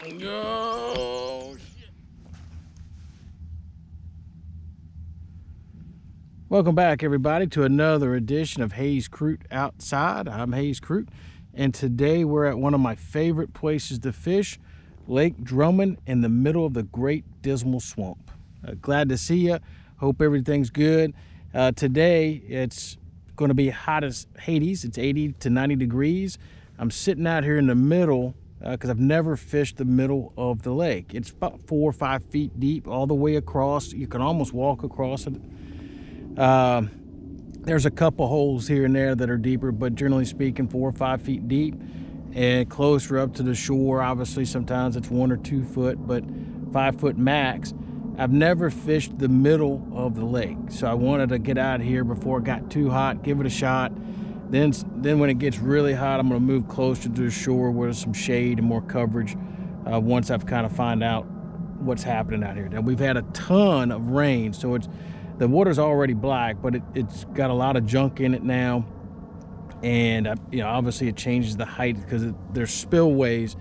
Oh, shit. Welcome back, everybody, to another edition of Hayes Crute Outside. I'm Hayes Crute, and today we're at one of my favorite places to fish, Lake Drummond, in the middle of the Great Dismal Swamp. Glad to see you. Hope everything's good. Today, it's going to be hot as Hades. It's 80 to 90 degrees. I'm sitting out here in the middle because I've never fished the middle of the lake. It's about 4 or 5 feet deep all the way across. You can almost walk across it. There's a couple holes here and there that are deeper, but generally speaking, 4 or 5 feet deep and closer up to the shore. Obviously, sometimes it's 1 or 2 foot, but 5 foot max. I've never fished the middle of the lake, so I wanted to get out here before it got too hot, give it a shot. Then when it gets really hot, I'm going to move closer to the shore where there's some shade and more coverage once I've kind of find out what's happening out here. Now, we've had a ton of rain, so the water's already black, but it's got a lot of junk in it now. And obviously it changes the height because there's spillways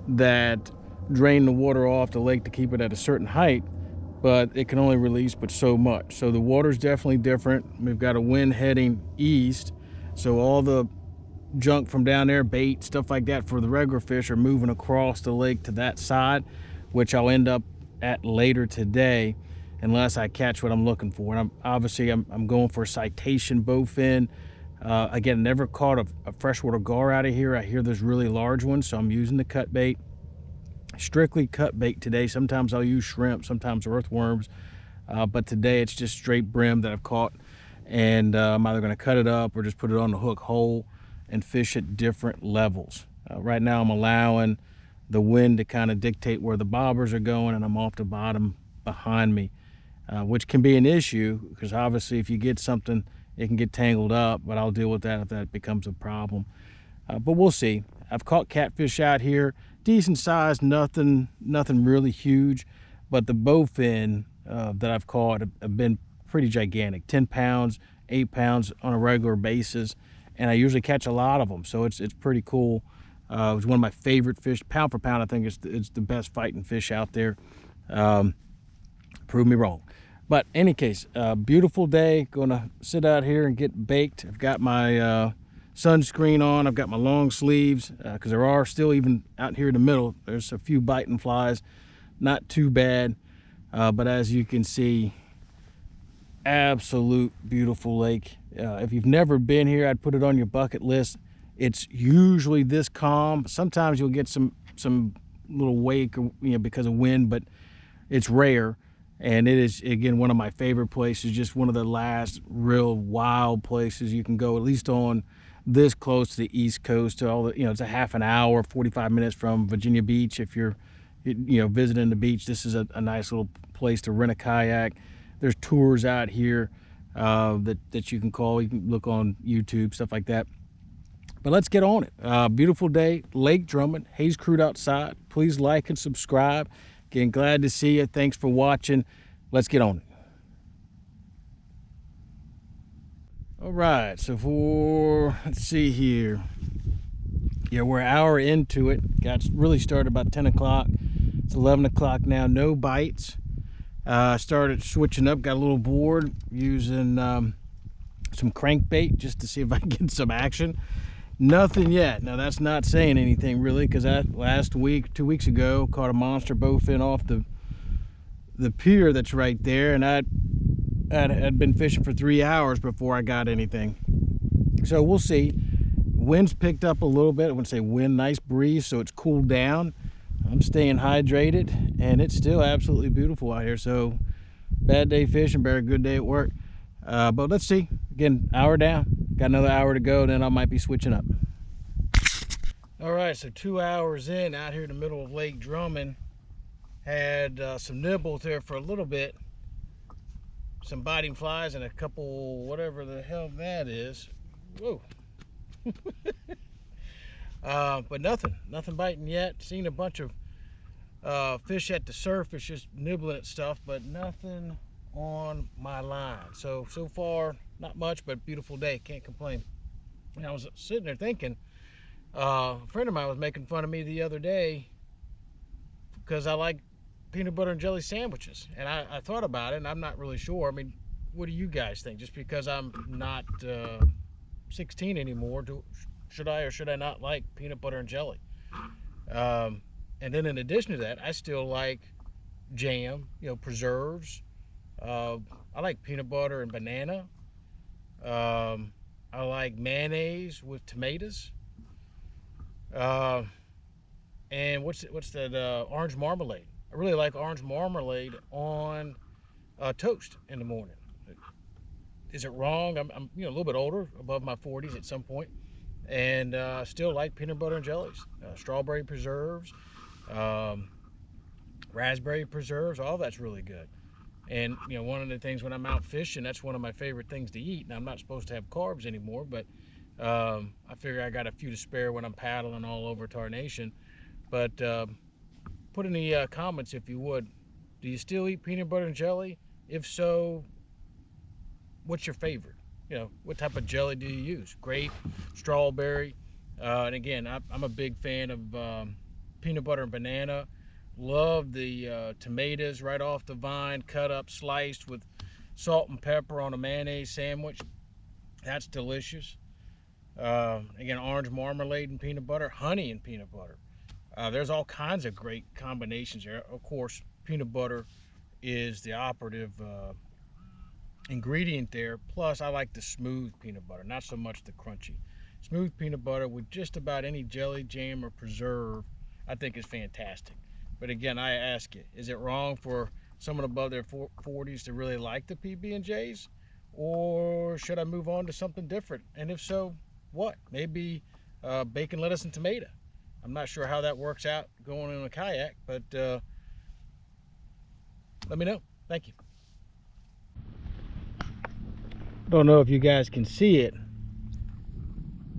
that drain the water off the lake to keep it at a certain height, but it can only release but so much. So the water's definitely different. We've got a wind heading east, so all the junk from down there, bait, stuff like that for the regular fish, are moving across the lake to that side, which I'll end up at later today unless I catch what I'm looking for. And I'm going for a citation bowfin. Again, never caught a freshwater gar out of here. I hear there's really large ones, so I'm using the cut bait. Strictly cut bait today. Sometimes I'll use shrimp, sometimes earthworms, but today it's just straight brim that I've caught, and I'm either going to cut it up or just put it on the hook whole and fish at different levels. Right now I'm allowing the wind to kind of dictate where the bobbers are going, and I'm off the bottom behind me, which can be an issue because obviously if you get something, it can get tangled up, but I'll deal with that if that becomes a problem. But we'll see. I've caught catfish out here, decent size, nothing really huge, but the bowfin that I've caught have been pretty gigantic, 10 pounds, 8 pounds on a regular basis, and I usually catch a lot of them, so it's pretty cool. It was one of my favorite fish. Pound for pound, I think it's the best fighting fish out there. Prove me wrong. But in any case, beautiful day. Gonna sit out here and get baked. I've got my sunscreen on. I've got my long sleeves because there are still, even out here in the middle, there's a few biting flies. Not too bad, but as you can see, absolute beautiful lake. If you've never been here, I'd put it on your bucket list. It's usually this calm. Sometimes you'll get some little wake, because of wind, but it's rare. And it is, again, one of my favorite places, just one of the last real wild places you can go, at least on this close to the East Coast. To all the, it's a half an hour, 45 minutes from Virginia Beach. If you're, visiting the beach, this is a nice little place to rent a kayak. There's tours out here that you can call. You can look on YouTube, stuff like that. But let's get on it. Beautiful day, Lake Drummond, Hayes Crute Outside. Please like and subscribe. Again, glad to see you. Thanks for watching. Let's get on it. All right, so let's see here. Yeah, we're an hour into it. Got really started about 10 o'clock. It's 11 o'clock now, no bites. Started switching up, got a little bored, using some crankbait just to see if I can get some action. Nothing yet. Now that's not saying anything really, because last week, 2 weeks ago, caught a monster bowfin off the pier that's right there, and I'd been fishing for 3 hours before I got anything. So we'll see. Wind's picked up a little bit. I wouldn't say wind, nice breeze, so it's cooled down. I'm staying hydrated, and it's still absolutely beautiful out here. So bad day fishing, better good day at work. But let's see. Again, hour down. Got another hour to go, then I might be switching up. All right, so 2 hours in, out here in the middle of Lake Drummond. Had some nibbles there for a little bit. Some biting flies and a couple, whatever the hell that is. Whoa. But nothing biting yet. Seen a bunch of fish at the surface just nibbling at stuff, but nothing on my line. So far, not much, but beautiful day, can't complain. And I was sitting there thinking, a friend of mine was making fun of me the other day because I like peanut butter and jelly sandwiches. And I thought about it, and I'm not really sure. I mean, what do you guys think? Just because I'm not 16 anymore, should I or should I not like peanut butter and jelly? Um, and then in addition to that, I still like jam, preserves. Uh, I like peanut butter and banana. Um, I like mayonnaise with tomatoes. Uh, and what's that? Orange marmalade. I really like orange marmalade on toast in the morning. Is it wrong? I'm a little bit older, above my 40s at some point, and still like peanut butter and jellies, strawberry preserves, um, raspberry preserves. All that's really good. And one of the things when I'm out fishing, that's one of my favorite things to eat. And I'm not supposed to have carbs anymore, but I figure I got a few to spare when I'm paddling all over Tarnation. But put in the comments if you would. Do you still eat peanut butter and jelly? If so, what's your favorite? What type of jelly do you use? Grape, strawberry, and again, I'm a big fan of peanut butter and banana. Love the tomatoes right off the vine, cut up, sliced with salt and pepper on a mayonnaise sandwich. That's delicious. Again, orange marmalade and peanut butter, honey and peanut butter. There's all kinds of great combinations there. Of course, peanut butter is the operative ingredient there. Plus, I like the smooth peanut butter, not so much the crunchy. Smooth peanut butter with just about any jelly, jam, or preserve, I think is fantastic. But again, I ask you, is it wrong for someone above their 40s to really like the PB&Js? Or should I move on to something different? And if so, what? Maybe bacon, lettuce, and tomato. I'm not sure how that works out going in a kayak, but let me know. Thank you. Don't know if you guys can see it,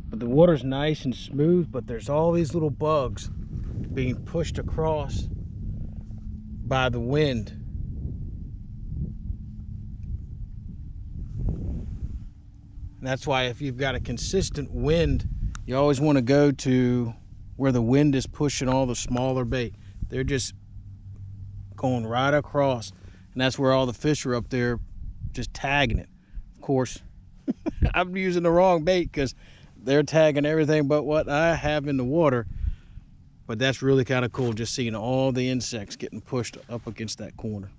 but the water's nice and smooth, but there's all these little bugs being pushed across by the wind. And that's why if you've got a consistent wind, you always want to go to where the wind is pushing all the smaller bait. They're just going right across, and that's where all the fish are up there just tagging it. Of course, I'm using the wrong bait because they're tagging everything but what I have in the water. But that's really kind of cool, just seeing all the insects getting pushed up against that corner.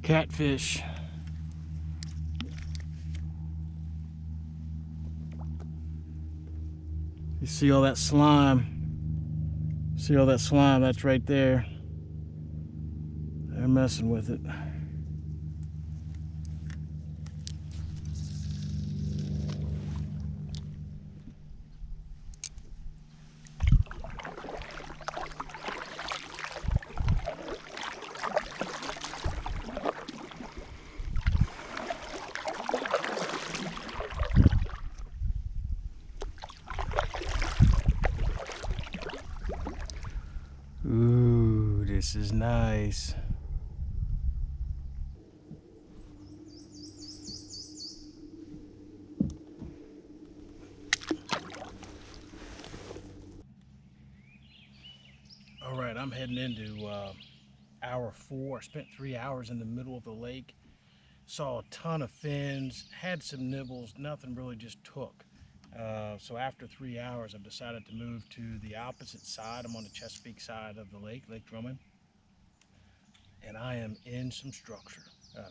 Catfish. You see all that slime? See all that slime? That's right there. They're messing with it. Ooh, this is nice. All right, I'm heading into hour 4. I spent 3 hours in the middle of the lake. Saw a ton of fins, had some nibbles, nothing really just took. So after 3 hours, I've decided to move to the opposite side. I'm on the Chesapeake side of the lake, Lake Drummond, and I am in some structure.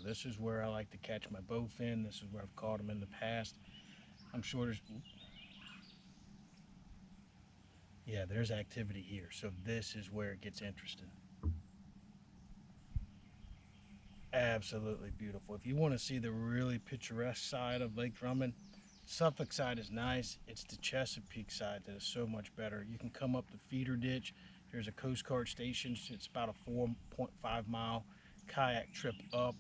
This is where I like to catch my bowfin. This is where I've caught them in the past. I'm sure there's activity here. So this is where it gets interesting. Absolutely beautiful. If you want to see the really picturesque side of Lake Drummond, Suffolk side is nice. It's the Chesapeake side that is so much better. You can come up the feeder ditch. There's a Coast Guard station. It's about a 4.5 mile kayak trip up.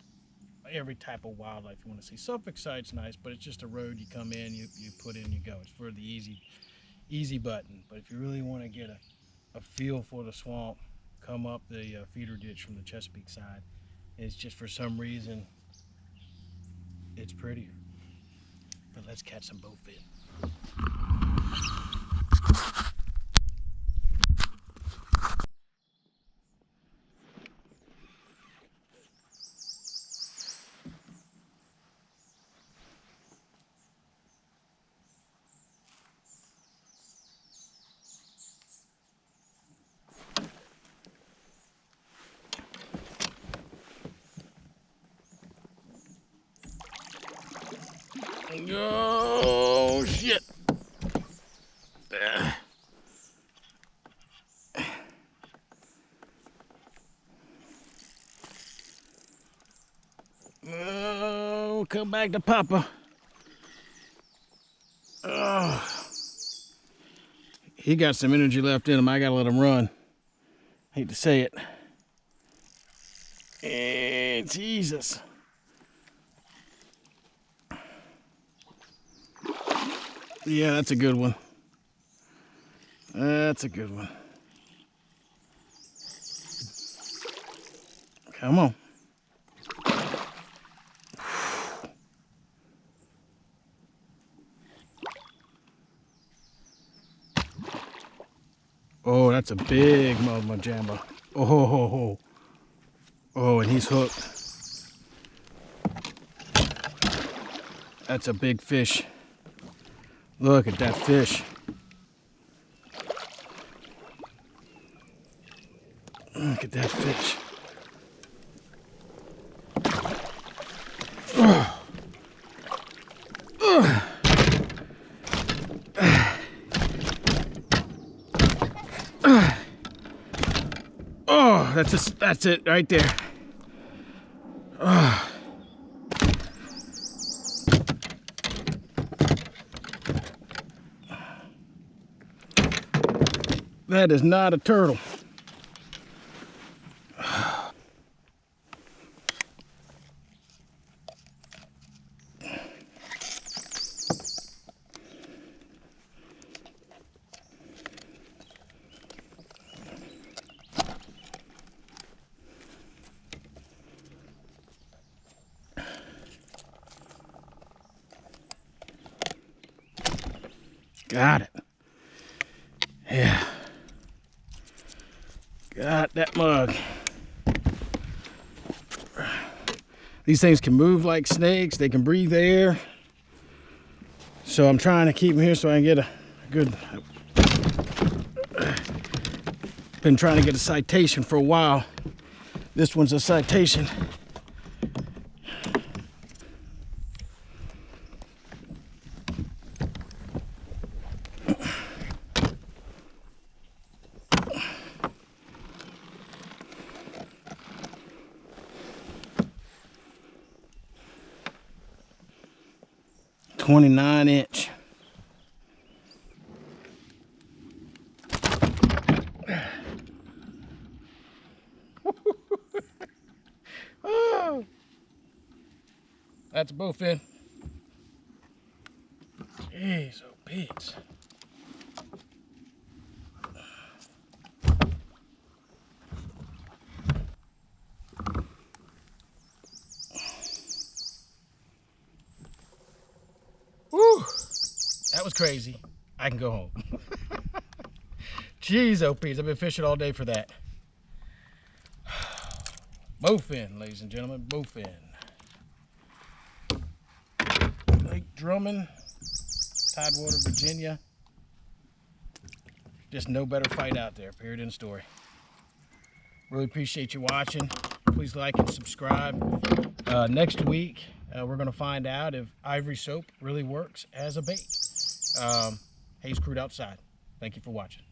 Every type of wildlife you want to see. Suffolk side's nice, but it's just a road. You come in, you put in, you go. It's for the easy button. But if you really want to get a feel for the swamp, come up the feeder ditch from the Chesapeake side. It's just for some reason it's prettier. But let's catch some bowfin. Oh, shit. Oh, come back to Papa. Oh. He got some energy left in him. I gotta let him run. Hate to say it. Hey, Jesus. Yeah, that's a good one. That's a good one. Come on. Oh, that's a big mama jamba. Oh, ho, ho, ho. Oh, and he's hooked. That's a big fish. Look at that fish. Look at that fish. Oh, that's it right there. Oh. That is not a turtle. Got it. Yeah. Got that mug. These things can move like snakes. They can breathe air. So I'm trying to keep them here so I can get a good... Been trying to get a citation for a while. This one's a citation. .29" Oh, that's a bowfin. Jeez, oh Pete. Woo, that was crazy. I can go home. Jeez, oh Pete, I've been fishing all day for that. Bowfin, ladies and gentlemen, bowfin. Lake Drummond, Tidewater, Virginia. Just no better fight out there, period, end story. Really appreciate you watching. Please like and subscribe. Next week, we're going to find out if ivory soap really works as a bait. Hayes Crude outside. Thank you for watching.